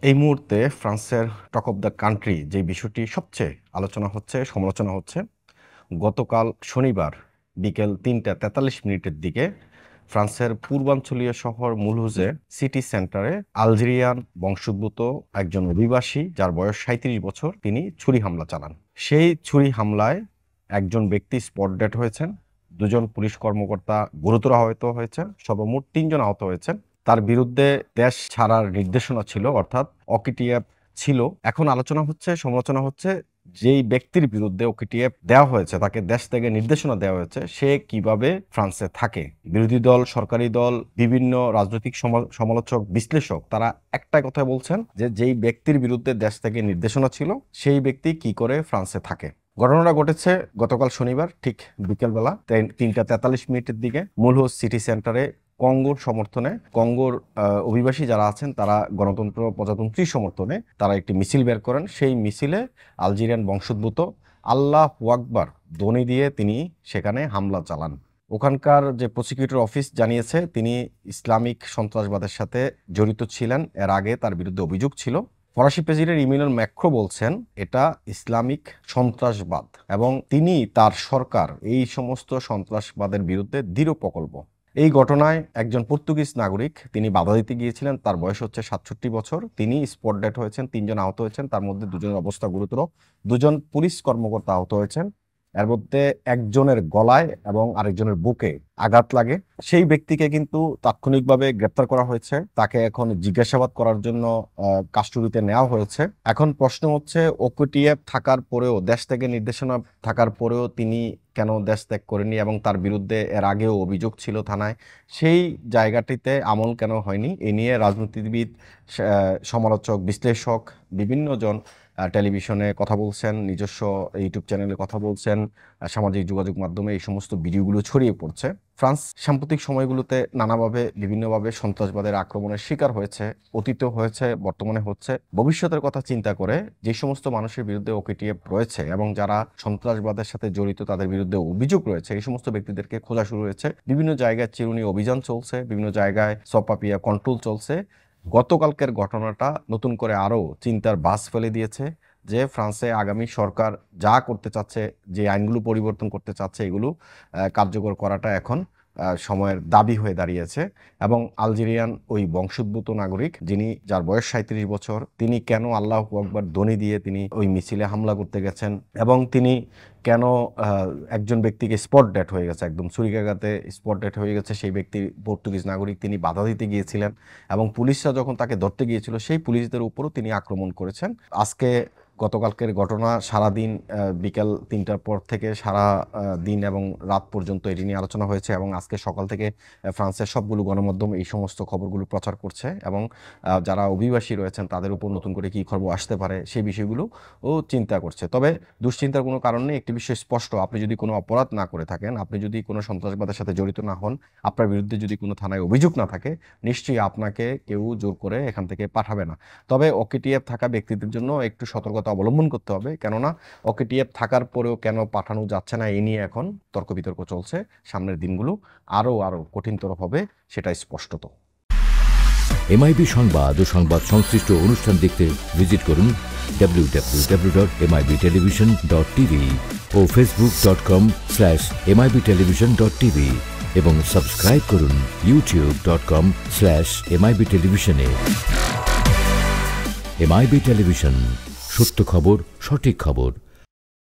এই মুহূর্তে ফ্রান্সের টক অফ দ্য কান্ট্রি যে বিষয়টি সবচেয়ে আলোচনা হচ্ছে, সমালোচনা হচ্ছে, গতকাল শনিবার বিকেল ৩টা ৪৩ মিনিটের দিকে ফ্রান্সের পূর্বাঞ্চলীয় শহর মুলহুজে সিটি সেন্টারে আলজেরিয়ান বংশোদ্ভূত একজন অভিবাসী যার বয়স ৩৭ বছর তিনি ছুরি হামলা চালান। সেই ছুরি হামলায় একজন ব্যক্তি স্পট ডেড হয়েছেন, দুজন পুলিশ কর্মকর্তা গুরুতর আহত হয়েছেন, সর্বমোট ৩ জন আহত হয়েছেন। তার বিরুদ্ধে দেশ ছাড়ার নির্দেশনা ছিল, অর্থাৎ অকিটিএফ ছিল। এখন আলোচনা হচ্ছে, সমালোচনা হচ্ছে, যেই ব্যক্তির বিরুদ্ধে ওকিটিএফ দেওয়া হয়েছে, তাকে দেশ থেকে নির্দেশনা দেওয়া হয়েছে, সে কিভাবে ফ্রান্সে থাকে। বিরোধী দল, সরকারি দল, বিভিন্ন রাজনৈতিক সমালোচক, বিশ্লেষক তারা একটাই কথা বলছেন যে যেই ব্যক্তির বিরুদ্ধে দেশ থেকে নির্দেশনা ছিল সেই ব্যক্তি কি করে ফ্রান্সে থাকে। ঘটনাটা ঘটেছে গতকাল শনিবার ঠিক বিকেলবেলা ৩টা ৪৩ মিনিটের দিকে মুলহুজ সিটি সেন্টারে কঙ্গোর সমর্থনে, কঙ্গোর অভিবাসী যারা আছেন তারা গণতন্ত্র প্রজাতন্ত্রী সমর্থনে তারা একটি মিছিল বের করেন। সেই মিছিলে আলজেরিয়ান বংশোদ্ভূত আল্লাহু আকবার ধ্বনি দিয়ে তিনি সেখানে হামলা চালান। ওখানকার যে প্রসিকিউটর অফিস জানিয়েছে তিনি ইসলামিক সন্ত্রাসবাদের সাথে জড়িত ছিলেন, এর আগে তার বিরুদ্ধে অভিযোগ ছিল। ফরাসি প্রেসিডেন্ট ইমানুয়েল ম্যাক্রো বলছেন এটা ইসলামিক সন্ত্রাসবাদ এবং তিনি তার সরকার এই সমস্ত সন্ত্রাসবাদের বিরুদ্ধে দৃঢ় প্রকল্প। এই ঘটনায় একজন পর্তুগিজ নাগরিক তিনি বাধা দিতে গিয়েছিলেন, তার বয়স হচ্ছে ৬৭ বছর, তিনি স্পট ডেড হয়েছেন, ৩ জন আহত হয়েছেন, তার মধ্যে 2জনের অবস্থা গুরুতর, 2জন পুলিশ কর্মকর্তা আহত হয়েছেন। এর মধ্যে একজনের গলায় এবং আরেকজনের বুকে আঘাত লাগে। সেই ব্যক্তিকে কিন্তু তাৎক্ষণিকভাবে গ্রেপ্তার করা হয়েছে, তাকে এখন জিজ্ঞাসাবাদ করার জন্য কাস্টডিতে নেওয়া হয়েছে। এখন প্রশ্ন হচ্ছে ওকিটিএফ থাকার পরেও, দেশ থেকে নির্দেশনা থাকার পরেও তিনি কেন দেশ ত্যাগ করেনি এবং তার বিরুদ্ধে এর আগেও অভিযোগ ছিল থানায়, সেই জায়গাটিতে আমল কেন হয়নি, এ নিয়ে রাজনীতিবিদ, সমালোচক, বিশ্লেষক বিভিন্ন জন টেলিভিশনে কথা বলছেন, নিজস্ব ইউটিউব চ্যানেলে কথা বলছেন, সামাজিক যোগাযোগ মাধ্যমে এই সমস্ত ভিডিওগুলো ছড়িয়ে পড়ছে। ফ্রান্স সাম্প্রতিক সময়গুলোতে নানাভাবে বিভিন্নভাবে সন্ত্রাসবাদের আক্রমণের শিকার হয়েছে, অতীতেও হয়েছে, বর্তমানে হচ্ছে। ভবিষ্যতের কথা চিন্তা করে যে সমস্ত মানুষের বিরুদ্ধে ওকিটিএফ রয়েছে এবং যারা সন্ত্রাসবাদের সাথে জড়িত তাদের বিরুদ্ধে অভিযোগ রয়েছে, এই সমস্ত ব্যক্তিদেরকে খোঁজা শুরু হয়েছে। বিভিন্ন জায়গায় চিরুনি অভিযান চলছে, বিভিন্ন জায়গায় সপাপিয়া কন্ট্রোল চলছে। গতকালকের ঘটনাটা নতুন করে আরও চিন্তার বাস ফেলে দিয়েছে যে ফ্রান্সে আগামী সরকার যা করতে চাচ্ছে, যে আইনগুলো পরিবর্তন করতে চাচ্ছে, এগুলো কার্যকর করাটা এখন সময়ের দাবি হয়ে দাঁড়িয়েছে। এবং আলজেরিয়ান ওই বংশোদ্ভূত নাগরিক যার বয়স ৩৭ বছর, তিনি কেন আল্লাহু আকবার ধ্বনি দিয়ে তিনি ওই মিছিলে হামলা করতে গেছেন এবং তিনি কেন একজন ব্যক্তিকে স্পট ডেড হয়ে গেছে, একদম ছুরিকাঘাতে স্পট ডেড হয়ে গেছে সেই ব্যক্তি, পর্তুগিজ নাগরিক, তিনি বাধা দিতে গিয়েছিলেন এবং পুলিশরা যখন তাকে ধরতে গিয়েছিল সেই পুলিশদের উপরও তিনি আক্রমণ করেছেন। আজকে গতকালকের ঘটনা সারাদিন বিকেল ৩টার পর থেকে সারা দিন এবং রাত পর্যন্ত এটি নিয়ে আলোচনা হয়েছে এবং আজকে সকাল থেকে ফ্রান্সের সবগুলো গণমাধ্যম এই সমস্ত খবরগুলো প্রচার করছে এবং যারা অভিবাসী রয়েছেন তাদের উপর নতুন করে কী খবর আসতে পারে সেই বিষয়গুলো ও চিন্তা করছে। তবে দুশ্চিন্তার কোনো কারণ নেই, একটি বিষয় স্পষ্ট, আপনি যদি কোনো অপরাধ না করে থাকেন, আপনি যদি কোনো সন্ত্রাসবাদের সাথে জড়িত না হন, আপনার বিরুদ্ধে যদি কোনো থানায় অভিযোগ না থাকে, নিশ্চয়ই আপনাকে কেউ জোর করে এখান থেকে পাঠাবে না। তবে ওকিটিএফ থাকা ব্যক্তিদের জন্য একটু সতর্কতা অবলম্বন করতে হবে, কেননা ওকিটিএফ থাকার পরেও কেন পাঠানো যাচ্ছে না এই নিয়ে এখন তর্ক বিতর্ক চলছে। সামনের দিনগুলো আরও কঠিনতর হবে, সেটা স্পষ্টত। এমআইবি সংবাদ ও সংবাদ সংশ্লিষ্ট অনুষ্ঠান দেখতে ভিজিট করুন www.mibtelevision.tv ও facebook.com/mibtelevision.tv এবং সাবস্ক্রাইব করুন youtube.com/mibtelevision এ। এমআইবি টেলিভিশন, সত্য খবর, সঠিক খবর।